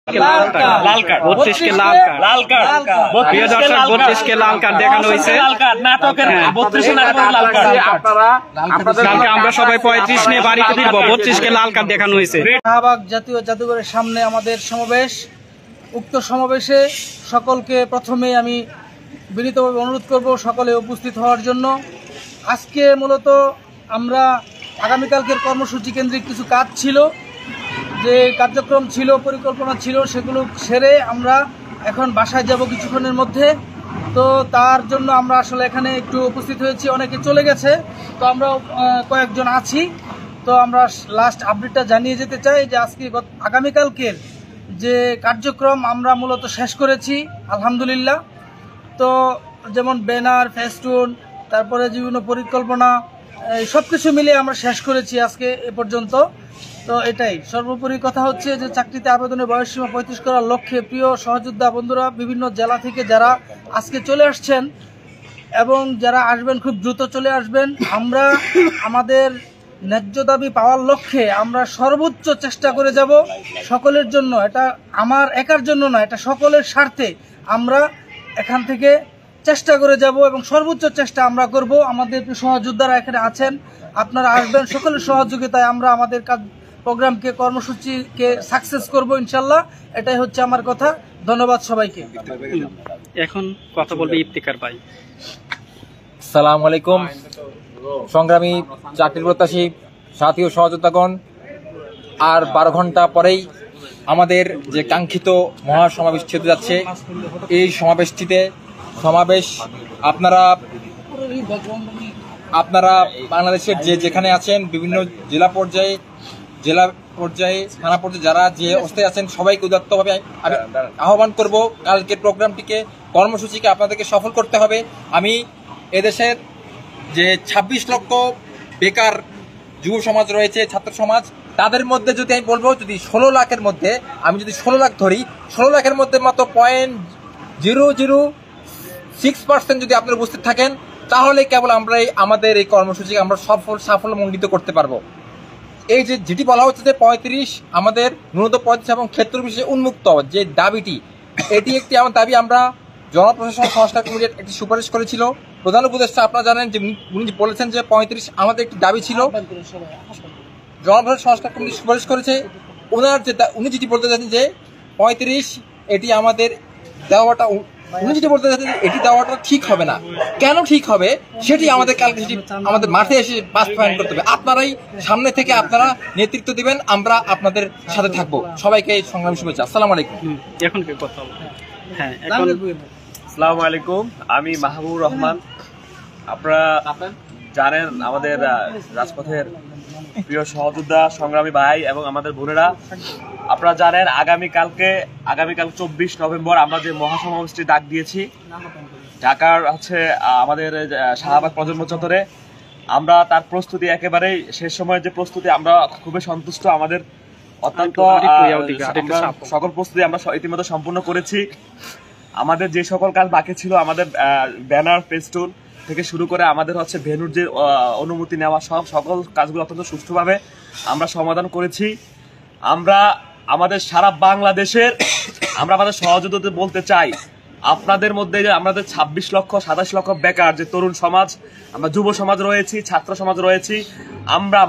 লাল card 32 কে লাল card প্রিয় দর্শক 32 কে লাল card দেখানো হয়েছে নাটকের 32 নাটকের লাল কার্ড। কালকে আমরা সবাই 35 নিয়ে বাড়িতে ফিরবো, 32 কে লাল কার্ড দেখানো হয়েছে। শাহবাগ জাতীয় জাদুঘরের সামনে আমাদের সমাবেশ। উক্ত সমাবেশে সকলকে প্রথমেই আমি বিনীতভাবে অনুরোধ করব সকলে উপস্থিত হওয়ার জন্য। আজকে মূলত আমরা আগামীকালকের কর্মসূচি কেন্দ্রিক কিছু কাজ ছিল, যে কার্যক্রম ছিল, পরিকল্পনা ছিল, সেগুলো সেরে আমরা এখন বাসায় যাব কিছুক্ষণের মধ্যে। তো তার জন্য আমরা আসলে এখানে একটু উপস্থিত হয়েছি, অনেকে চলে গেছে, তো আমরা কয়েকজন আছি। তো আমরা লাস্ট আপডেটটা জানিয়ে যেতে চাই যে আজকে আগামীকালকের যে কার্যক্রম আমরা মূলত শেষ করেছি আলহামদুলিল্লাহ। তো যেমন ব্যানার, ফেস্টুন, তারপরে বিভিন্ন পরিকল্পনা সব কিছু মিলিয়ে আমরা শেষ করেছি আজকে এ পর্যন্ত। তো এটাই সর্বোপরি কথা হচ্ছে যে চাকরিতে আবেদনের বয়সসীমা 35 করার লক্ষ্যে প্রিয় সহযোদ্ধা বন্ধুরা বিভিন্ন জেলা থেকে যারা আজকে চলে আসছেন এবং যারা আসবেন খুব দ্রুত চলে আসবেন। আমরা আমাদের ন্যায্য দাবি পাওয়ার লক্ষ্যে আমরা সর্বোচ্চ চেষ্টা করে যাব সকলের জন্য। এটা আমার একার জন্য না, এটা সকলের স্বার্থে আমরা এখান থেকে চেষ্টা করে যাব এবং সর্বোচ্চ চেষ্টা আমরা করব। আমাদের সহযোদ্ধারা এখানে আছেন, আপনারা আসবেন, সকলের সহযোগিতায় আমরা আমাদের কাজ প্রোগ্রামকে, কর্মসূচিকে সাকসেস করব ইনশাল্লাহ। এটাই হচ্ছে আমার কথা। ধন্যবাদ সবাইকে। এখন কথা বলবে ইফতিকার ভাই। আসসালামু আলাইকুম সংগ্রামী চাকরির প্রত্যাশী সাথী ও সহযোদ্ধাগণ, আর 12 ঘন্টা পরেই আমাদের যে কাঙ্ক্ষিত মহাসমাবেশ হতে যাচ্ছে। এই সমাবেশ আপনারা বাংলাদেশের যেখানে আছেন, বিভিন্ন জেলা পর্যায়ে, থানা পর্যায়ে যারা যে অবস্থায় আছেন, সবাইকে উদাত্তভাবে আহ্বান করব কালকের প্রোগ্রামটিকে, কর্মসূচিকে আপনাদেরকে সফল করতে হবে। আমি এদেশের যে 26 লক্ষ বেকার যুব সমাজ রয়েছে, ছাত্র সমাজ, তাদের মধ্যে যদি আমি বলবো, যদি 16 লাখের মধ্যে আমি যদি 16 লাখ ধরি, 16 লাখের মধ্যে মাত্র 0.006% যদি আপনারা উপস্থিত থাকেন, তাহলে কেবল আমরা আমাদের এই কর্মসূচিকে আমরা সাফল্যমণ্ডিত করতে পারবো। এই যেটি বলা হচ্ছে যে 35, আমাদের ন্যূনতম 35 এবং ক্ষেত্র বিশেষে উন্মুক্ত যে দাবিটি, এটি একটি আমার দাবি। আমরা জনপ্রশাসন সংস্কার কমিটির একটি সুপারিশ করেছিল। প্রধান উপদেষ্টা আপনারা জানেন যে উনি বলেছেন যে 35 আমাদের একটি দাবি ছিল। জনপ্রশাসন সংস্কার কমিটি সুপারিশ করেছে। উনি যেটি বলতে চাচ্ছেন যে 35 এটি আমাদের দেওয়াটা, উনি যেটি বলতে চাচ্ছেন এটি দেওয়াটা ঠিক হবে না। কেন ঠিক হবে সেটি আমাদের কালকে আমাদের মাঠে এসে বাস্তবায়ন করতে হবে। আপনারাই সামনে থেকে আপনারা নেতৃত্ব দিবেন, আমরা আপনাদের সাথে থাকবো। সবাইকে সংগ্রামী শুভেচ্ছা। আসসালামু আলাইকুম। এখন কি কথা বলবো? হ্যাঁ, আসসালামু আলাইকুম, আমি মাহবুবুর রহমান। আপনারা জানেন আমাদের রাজপথের প্রিয় সহযোদ্ধা, সংগ্রামী ভাই এবং আমাদের বোনেরা, আপনারা জানেন আগামীকাল 24 নভেম্বর আমরা যে মহাসমাবেশটি ডাক দিয়েছি ঢাকার আমাদের শাহবাগ প্রজন্ম চত্বরে। আমরা তার প্রস্তুতি একেবারেই শেষ সময়ের যে প্রস্তুতি, আমরা খুবই সন্তুষ্ট। আমাদের অত্যন্ত সকল প্রস্তুতি আমরা ইতিমধ্যে সম্পূর্ণ করেছি। আমাদের যে সকল কাজ বাকি ছিল, আমাদের ব্যানার, ফেস্টুন থেকে শুরু করে আমাদের ভেন্যুর যে অনুমতি নেওয়া, সকল কাজগুলো অত্যন্ত সুষ্ঠুভাবে আমরা সমাধান করেছি। আমরা আমাদের সারা বাংলাদেশের আমাদের সহযোগিতা বলতে চাই, আপনাদের মধ্যে যে আমাদের 26 লক্ষ 27 লক্ষ বেকার যে তরুণ সমাজ, আমরা যুব সমাজ রয়েছি, ছাত্র সমাজ রয়েছি, আমরা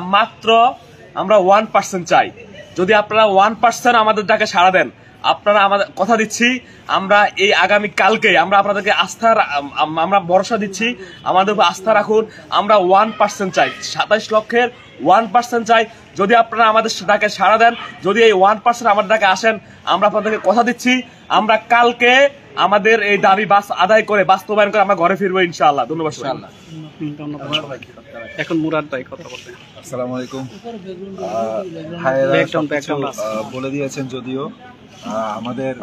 1% চাই। যদি আপনারা 1% আমাদের ডাকে সাড়া দেন, আপনারা আমাদের কথা দিচ্ছি, আমরা এই আগামী কালকে আমরা আপনাদেরকে আমরা ভরসা দিচ্ছি, আমাদের উপর আস্থা রাখুন। আমরা 1% চাই, 27 লক্ষের 1% চাই। যদি আপনারা আমাদের ডাকে সাড়া দেন, যদি এই 1% আমাদের ডাকে আসেন, আমরা আপনাদেরকে কথা দিচ্ছি, আমরা কালকে আমাদের এই দাবি আদায় করে, বাস্তবায়ন করে আমরা ঘরে ফিরবো ইনশাআল্লাহ। ধন্যবাদ। এখন মুরাদ ভাই কথা বলবেন। আসসালামু আলাইকুম। বলে দিয়েছেন, যদিও আমাদের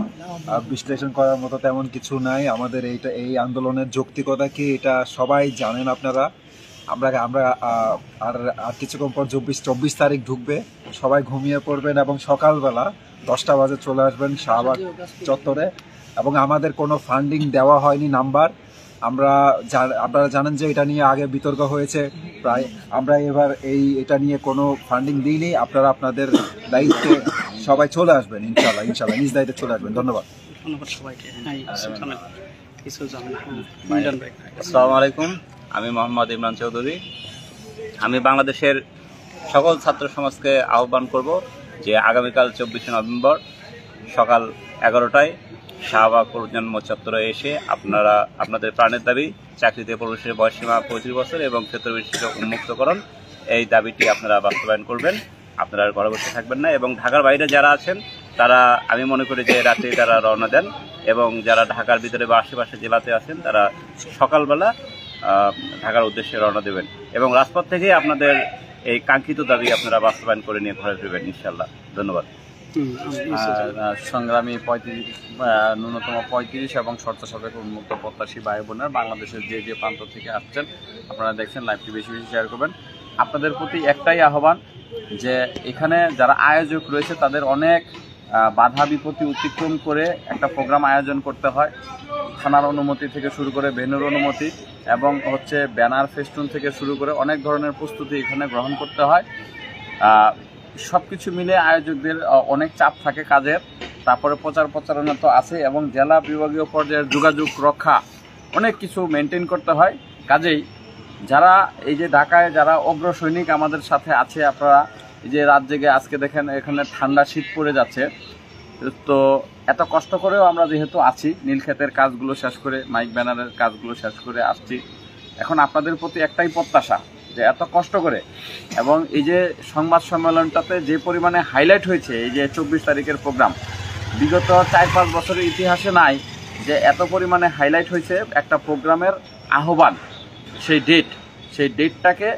বিশ্লেষণ করার মতো তেমন কিছু নাই। আমাদের এই আন্দোলনের যৌক্তিকতা কি এটা সবাই জানেন আপনারা। আমরা আর কিছুক্ষণ পর 24 তারিখ ঢুকবে, সবাই ঘুমিয়ে পড়বেন এবং সকালবেলা 10টা বাজে চলে আসবেন শাহবাগ চত্বরে। এবং আমাদের কোনো ফান্ডিং দেওয়া হয়নি নাম্বার। আপনারা জানেন যে এটা নিয়ে আগে বিতর্ক হয়েছে প্রায়। আমরা এবার এটা নিয়ে কোনো ফান্ডিং দিইনি। আপনারা আপনাদের দায়িত্বে সবাই চলে আসবেন, ইনশাল্লাহ ইনশাল্লাহ নিজ দায়িত্বে চলে আসবেন। ধন্যবাদ। ধন্যবাদ সবাইকে। কিছু জানেন? আসসালামু আলাইকুম, আমি মোহাম্মদ ইমরান চৌধুরী। আমি বাংলাদেশের সকল ছাত্র সমাজকে আহ্বান করব যে আগামীকাল 24শে নভেম্বর সকাল 11টায় শাহবাগ প্রজন্ম চত্বরে এসে আপনারা আপনাদের প্রাণের দাবি চাকরিতে প্রবেশের বয়সসীমা 25 বছর এবং ক্ষেত্রবিশেষে উন্মুক্তকরণ, এই দাবিটি আপনারা বাস্তবায়ন করবেন। আপনারা ঘরে বসে থাকবেন না এবং ঢাকার বাইরে যারা আছেন তারা, আমি মনে করি যে রাতে তারা রওনা দেন এবং যারা ঢাকার ভিতরে বা আশেপাশে জেলাতে আছেন তারা সকালবেলা ঢাকার উদ্দেশ্যে রওনা দেবেন এবং রাজপথ থেকে আপনাদের এই কাঙ্ক্ষিত দাবি আপনারা বাস্তবায়ন করে নিয়ে ঘরে ফিরবেন ইনশাল্লাহ। ধন্যবাদ। সংগ্রামী ন্যূনতম 35 এবং শর্ত সাপেক্ষ উন্মুক্ত প্রত্যাশী ভাই বোনের বাংলাদেশের যে যে প্রান্ত থেকে আসছেন, আপনারা দেখছেন, লাইভটি বেশি বেশি শেয়ার করবেন। আপনাদের প্রতি একটাই আহ্বান যে এখানে যারা আয়োজক রয়েছে তাদের অনেক বাধা বিপত্তি অতিক্রম করে একটা প্রোগ্রাম আয়োজন করতে হয়। থানার অনুমতি থেকে শুরু করে ভেন্যুর অনুমতি এবং ব্যানার ফেস্টুন থেকে শুরু করে অনেক ধরনের প্রস্তুতি এখানে গ্রহণ করতে হয়। সব কিছু মিলে আয়োজকদের অনেক চাপ থাকে কাজের, তারপরে প্রচারণা তো আছে এবং জেলা বিভাগীয় পর্যায়ের যোগাযোগ রক্ষা অনেক কিছু মেনটেন করতে হয়। কাজেই যারা এই যে ঢাকায় যারা অগ্র সৈনিক আমাদের সাথে আছে, আপনারা এই যে রাত জেগে আজকে দেখেন এখানে ঠান্ডা শীত পড়ে যাচ্ছে, তো এত কষ্ট করেও আমরা যেহেতু আছি, নীলক্ষেতের কাজগুলো শেষ করে মাইক ব্যানারের কাজগুলো শেষ করে আসছি, এখন আপনাদের প্রতি একটাই প্রত্যাশা যে এত কষ্ট করে এবং এই যে সংবাদ সম্মেলনটাতে যে পরিমাণে হাইলাইট হয়েছে, এই যে 24 তারিখের প্রোগ্রাম, বিগত 4-5 বছরের ইতিহাসে নাই যে এত পরিমাণে হাইলাইট হয়েছে একটা প্রোগ্রামের আহ্বান। সেই ডেটটাকে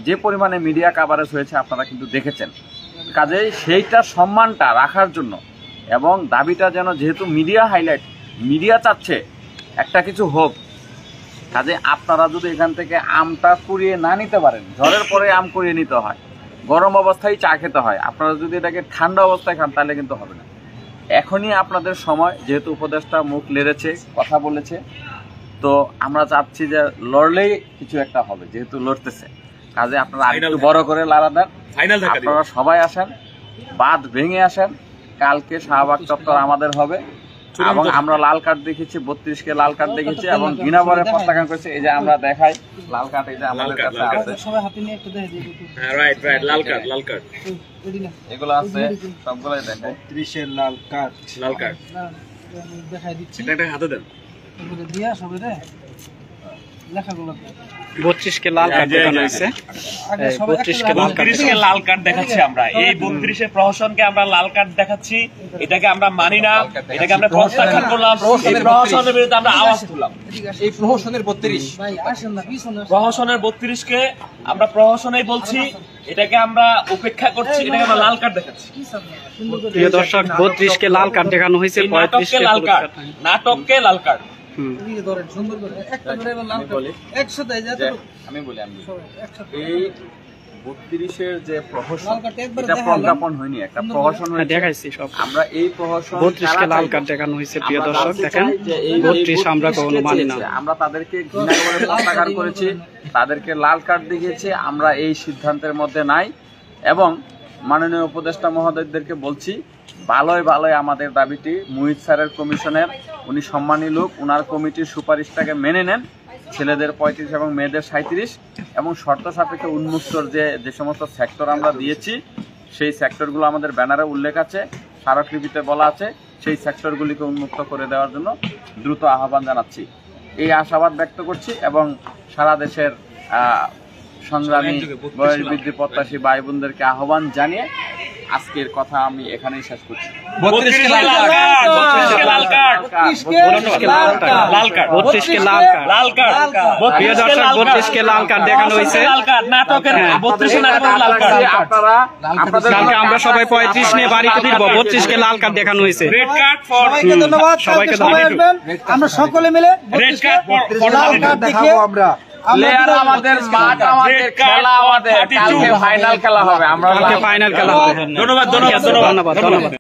যে পরিমাণে মিডিয়া কাভারেজ হয়েছে আপনারা কিন্তু দেখেছেন। কাজেই সেইটার সম্মানটা রাখার জন্য এবং দাবিটা যেন, যেহেতু মিডিয়া হাইলাইট, মিডিয়া চাচ্ছে একটা কিছু হোক, কাজে আপনারা যদি এখান থেকে আমটা কুড়িয়ে না নিতে পারেন, ঝড়ের পরে আম কুড়িয়ে নিতে হয়, গরম অবস্থায় চা খেতে হয়, আপনারা যদি এটাকে ঠান্ডা অবস্থায় খান তাহলে কিন্তু হবে না। এখনই আপনাদের সময়, যেহেতু উপদেষ্টা মুখ লেড়েছে, কথা বলেছে, তো আমরা চাচ্ছি যে লড়লেই কিছু একটা হবে, যেহেতু লড়তেছে, কাজে আপনারা আরেকটু বড় করে লড়া দেন। আপনারা সবাই আসেন, বাঁধ ভেঙে আসেন। কালকে শাহবাগ চত্বর আমাদের হবে এবং আমরা লাল কার্ড দেখেছি, 32কে লাল কার্ড দেখেছি এবং ঘৃণাভরে প্রত্যাখ্যান করেছি। এই যে আমরা দেখাই লাল কার্ড, এই যে আমাদের কাছে আছে, লাল কার্ড এগুলো আছে, সবগুলোই দেখেন। 32-এর লাল কার্ড দেখাই দিচ্ছি, এটা হাতে দেন। দিয়া সবে রে লেখাগুলো 32কে লাল কার্ড দেখানো হয়েছে। 32কে লাল কার্ড, 32কে লাল কার্ড দেখাচ্ছি আমরা। এই 32 প্রহসনকে আমরা লাল কার্ড দেখাচ্ছি, এটাকে আমরা মানি না, এটাকে আমরা প্রত্যাখ্যান করলাম। এই প্রহসনের বিরুদ্ধে আমরা আওয়াজ তুললাম। এই প্রহসনের 32 ভাই আসেন না, পিছনে প্রহসনের 32কে আমরা প্রহসনেই বলছি, এটাকে আমরা উপেক্ষা করছি, এটাকে আমরা লাল কার্ড দেখাচ্ছি। প্রিয় দর্শক, 32কে লাল কার্ড দেখানো হয়েছে, 35কে লাল কার্ড, নাটককে লাল কার্ড। ধরেন সুন্দর করে একটা করে লাল কার্ড একসাথে আমি বলি এই 32-এর যে প্রহসন, লাল কার্ড একবার এটা প্রজ্ঞাপন হয়নি, একটা প্রহসন হয়েছে। দেখাইছি সব। আমরা এই প্রহসন 32কে লাল কার্ড দেখানো হয়েছে। প্রিয় দর্শক দেখেন, 32 আমরা কখনো মানি না। আমরা তাদেরকে ঘৃণা করে প্রত্যাখ্যান করেছি, তাদেরকে লাল কার্ড দেখিয়েছি। আমরা এই সিদ্ধান্তের মধ্যে নাই এবং মাননীয় উপদেষ্টা মহোদয়দেরকে বলছি, ভালোই আমাদের দাবিটি মুহিত স্যারের কমিশনের, উনি সম্মানী লোক, উনার কমিটির সুপারিশটাকে মেনে নেন। ছেলেদের 35 এবং মেয়েদের 37 এবং শর্ত সাপেক্ষে উন্মুক্তর যে সমস্ত সেক্টর আমরা দিয়েছি, সেই সেক্টরগুলো আমাদের ব্যানারে উল্লেখ আছে, স্মারকলিপিতে বলা আছে, সেই সেক্টরগুলিকে উন্মুক্ত করে দেওয়ার জন্য দ্রুত আহ্বান জানাচ্ছি। এই আশাবাদ ব্যক্ত করছি এবং সারা দেশের সংগ্রামী বয়স বৃদ্ধি প্রত্যাশী ভাই বোনদেরকে আহ্বান জানিয়ে আজকের কথা আমি এখানেই শেষ করছি। 32কে লাল কার্ড, 32কে লাল কার্ড, 32কে লাল কার্ড, লাল কার্ড, 32কে লাল কার্ড, লাল কার্ড। প্রিয় দর্শক, 32কে লাল কার্ড দেখানো হয়েছে, লাল কার্ড, নাটকের 32 নাটকের লাল কার্ড। আপনারা কালকে আমরা সবাই 35 নিয়ে বাড়িতে ফিরবো। 32কে লাল কার্ড দেখানো হয়েছে। রেড কার্ড ফর সবাইকে ধন্যবাদ, সবাইকে সবাই আসবেন, আমরা সকলে মিলে red card for Lal card দেখিয়ে আমরা প্লেয়ার আমাদের, মাঠ আমাদের, খেলা আমাদের, কালকে ফাইনাল খেলা হবে। আমরা কালকে ফাইনাল খেলা হবে। ধন্যবাদ। ধন্যবাদ।